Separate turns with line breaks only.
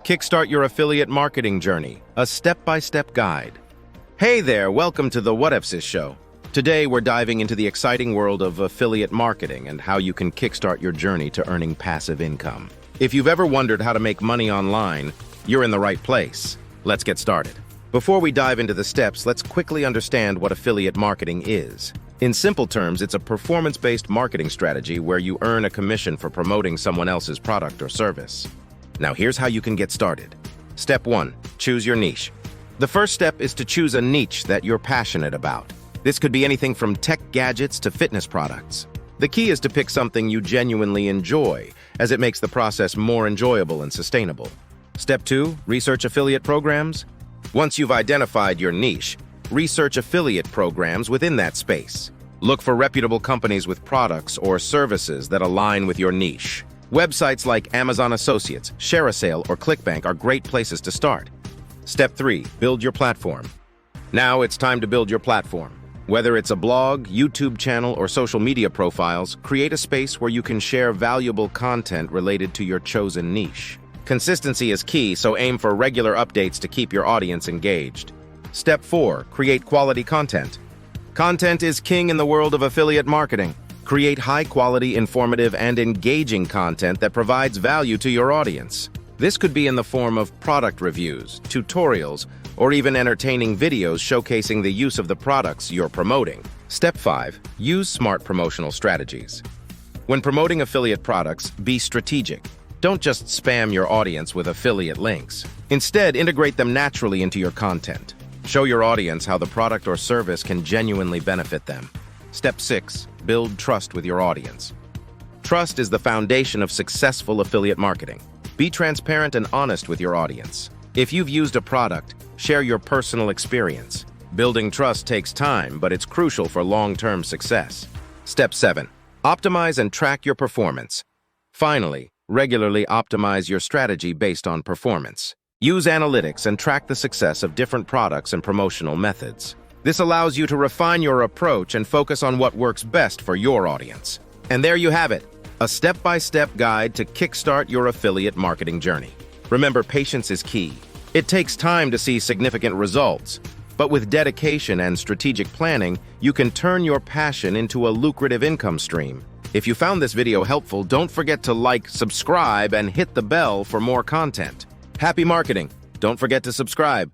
Kickstart your affiliate marketing journey, a step-by-step guide. Hey there, welcome to the What Ifs Show. Today we're diving into the exciting world of affiliate marketing and how you can kickstart your journey to earning passive income. If you've ever wondered how to make money online, you're in the right place. Let's get started. Before we dive into the steps, let's quickly understand what affiliate marketing is. In simple terms, it's a performance-based marketing strategy where you earn a commission for promoting someone else's product or service. Now here's how you can get started. Step 1. Choose your niche. The first step is to choose a niche that you're passionate about. This could be anything from tech gadgets to fitness products. The key is to pick something you genuinely enjoy, as it makes the process more enjoyable and sustainable. Step 2. Research affiliate programs. Once you've identified your niche, research affiliate programs within that space. Look for reputable companies with products or services that align with your niche. Websites like Amazon Associates, ShareASale, or ClickBank are great places to start. Step 3. Build your platform. Now it's time to build your platform. Whether it's a blog, YouTube channel, or social media profiles, create a space where you can share valuable content related to your chosen niche. Consistency is key, so aim for regular updates to keep your audience engaged. Step 4. Create quality content. Content is king in the world of affiliate marketing. Create high-quality, informative, and engaging content that provides value to your audience. This could be in the form of product reviews, tutorials, or even entertaining videos showcasing the use of the products you're promoting. Step 5. Use smart promotional strategies. When promoting affiliate products, be strategic. Don't just spam your audience with affiliate links. Instead, integrate them naturally into your content. Show your audience how the product or service can genuinely benefit them. Step 6. Build trust with your audience. Trust is the foundation of successful affiliate marketing. Be transparent and honest with your audience. If you've used a product, share your personal experience. Building trust takes time, but it's crucial for long-term success. Step 7. Optimize and track your performance. Finally, regularly optimize your strategy based on performance. Use analytics and track the success of different products and promotional methods. This allows you to refine your approach and focus on what works best for your audience. And there you have it, a step-by-step guide to kickstart your affiliate marketing journey. Remember, patience is key. It takes time to see significant results, but with dedication and strategic planning, you can turn your passion into a lucrative income stream. If you found this video helpful, don't forget to like, subscribe, and hit the bell for more content. Happy marketing! Don't forget to subscribe.